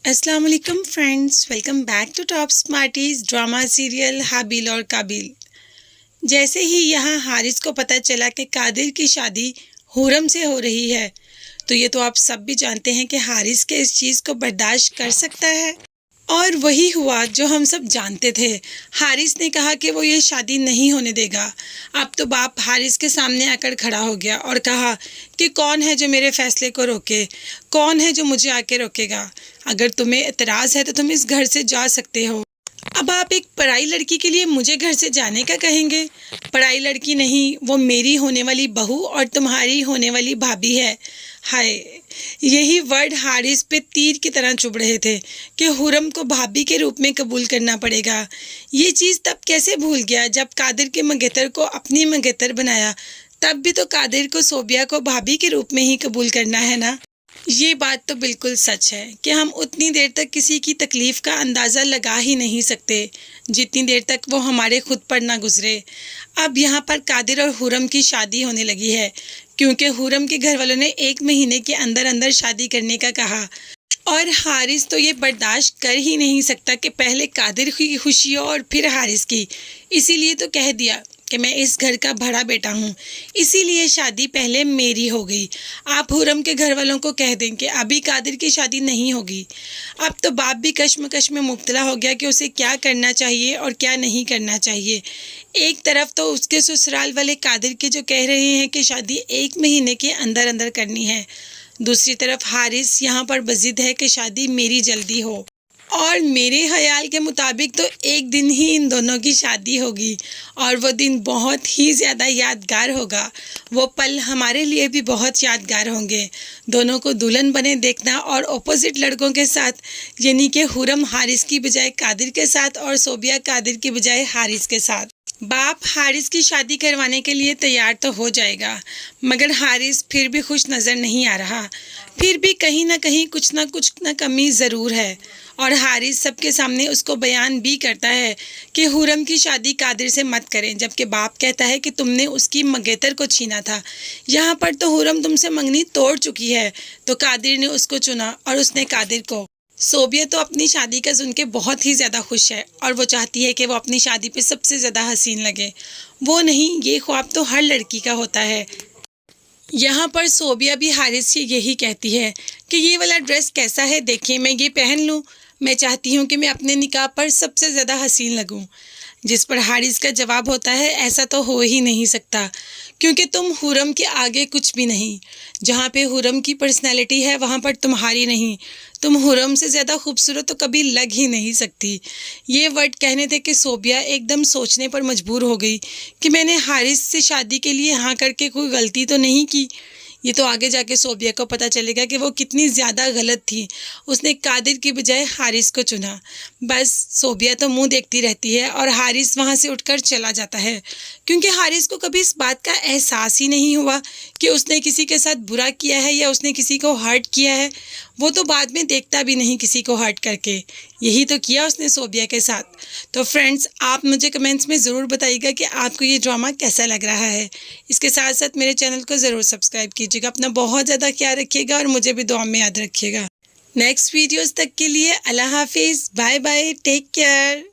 अस्सलाम वालेकुम friends, welcome back to top smarties drama serial Habil और काबिल। जैसे ही यहाँ हारिस को पता चला कि कादिर की शादी हुरम से हो रही है, तो ये तो आप सब भी जानते हैं कि हारिस के इस चीज़ को बर्दाश्त कर सकता है। और वही हुआ जो हम सब जानते थे। हारिस ने कहा कि वो ये शादी नहीं होने देगा। अब तो बाप हारिस के सामने आकर खड़ा हो गया और कहा कि कौन है जो मेरे फैसले को रोके, कौन है जो मुझे आके रोकेगा। अगर तुम्हें एतराज़ है तो तुम इस घर से जा सकते हो। अब आप एक पराई लड़की के लिए मुझे घर से जाने का कहेंगे? पराई लड़की नहीं, वो मेरी होने वाली बहू और तुम्हारी होने वाली भाभी है। हाय, यही वर्ड हारिस पे तीर की तरह चुभ रहे थे कि हुरम को भाभी के रूप में कबूल करना पड़ेगा। ये चीज़ तब कैसे भूल गया जब कादिर के मंगेतर को अपनी मंगेतर बनाया। तब भी तो कादिर को सोबिया को भाभी के रूप में ही कबूल करना है ना। ये बात तो बिल्कुल सच है कि हम उतनी देर तक किसी की तकलीफ़ का अंदाज़ा लगा ही नहीं सकते जितनी देर तक वो हमारे खुद पर ना गुजरे। अब यहाँ पर कादिर और हुरम की शादी होने लगी है, क्योंकि हुरम के घर वालों ने 1 महीने के अंदर अंदर शादी करने का कहा। और हारिस तो ये बर्दाश्त कर ही नहीं सकता कि पहले कादिर की खुशी हो और फिर हारिस की। इसीलिए तो कह दिया कि मैं इस घर का बड़ा बेटा हूँ, इसीलिए शादी पहले मेरी हो गई। आप हुरम के घर वालों को कह दें कि अभी कादिर की शादी नहीं होगी। अब तो बाप भी कश्मकश में मुब्तला हो गया कि उसे क्या करना चाहिए और क्या नहीं करना चाहिए। एक तरफ तो उसके ससुराल वाले कादिर के जो कह रहे हैं कि शादी 1 महीने के अंदर अंदर करनी है, दूसरी तरफ हारिस यहाँ पर बजिद है कि शादी मेरी जल्दी हो। और मेरे ख्याल के मुताबिक तो एक दिन ही इन दोनों की शादी होगी और वो दिन बहुत ही ज़्यादा यादगार होगा। वो पल हमारे लिए भी बहुत यादगार होंगे। दोनों को दुल्हन बने देखना और अपोजिट लड़कों के साथ, यानी कि हुरम हारिस की बजाय कादिर के साथ और सोबिया कादिर की बजाय हारिस के साथ। बाप हारिस की शादी करवाने के लिए तैयार तो हो जाएगा, मगर हारिस फिर भी खुश नज़र नहीं आ रहा। फिर भी कहीं ना कहीं कुछ ना कमी ज़रूर है। और हारिस सबके सामने उसको बयान भी करता है कि हुरम की शादी कादिर से मत करें, जबकि बाप कहता है कि तुमने उसकी मंगेतर को छीना था। यहाँ पर तो हुरम तुमसे मंगनी तोड़ चुकी है, तो कादिर ने उसको चुना और उसने कादिर को। सोबिया तो अपनी शादी का सुन के बहुत ही ज़्यादा खुश है और वो चाहती है कि वो अपनी शादी पे सबसे ज़्यादा हसीन लगे। वो नहीं, ये ख्वाब तो हर लड़की का होता है। यहाँ पर सोबिया भी हारिस से यही कहती है कि ये वाला ड्रेस कैसा है, देखिए मैं ये पहन लूँ। मैं चाहती हूँ कि मैं अपने निकाह पर सबसे ज़्यादा हसीन लगूँ। जिस पर हारिस का जवाब होता है, ऐसा तो हो ही नहीं सकता, क्योंकि तुम हुरम के आगे कुछ भी नहीं। जहाँ पे हुरम की पर्सनैलिटी है वहाँ पर तुम्हारी नहीं। तुम हुरम से ज़्यादा खूबसूरत तो कभी लग ही नहीं सकती। ये वर्ड कहने थे कि सोबिया एकदम सोचने पर मजबूर हो गई कि मैंने हारिस से शादी के लिए हाँ करके कोई गलती तो नहीं की। ये तो आगे जाके सोबिया को पता चलेगा कि वो कितनी ज़्यादा गलत थी। उसने कादिर की बजाय हारिस को चुना। बस सोबिया तो मुंह देखती रहती है और हारिस वहाँ से उठकर चला जाता है, क्योंकि हारिस को कभी इस बात का एहसास ही नहीं हुआ कि उसने किसी के साथ बुरा किया है या उसने किसी को हर्ट किया है। वो तो बाद में देखता भी नहीं किसी को हर्ट करके। यही तो किया उसने सोबिया के साथ। तो फ्रेंड्स, आप मुझे कमेंट्स में ज़रूर बताइएगा कि आपको ये ड्रामा कैसा लग रहा है। इसके साथ साथ मेरे चैनल को ज़रूर सब्सक्राइब कीजिएगा। अपना बहुत ज़्यादा ख्याल रखिएगा और मुझे भी दुआ में याद रखिएगा। नेक्स्ट वीडियोस तक के लिए अल्लाह हाफिज़, बाय बाय, टेक केयर।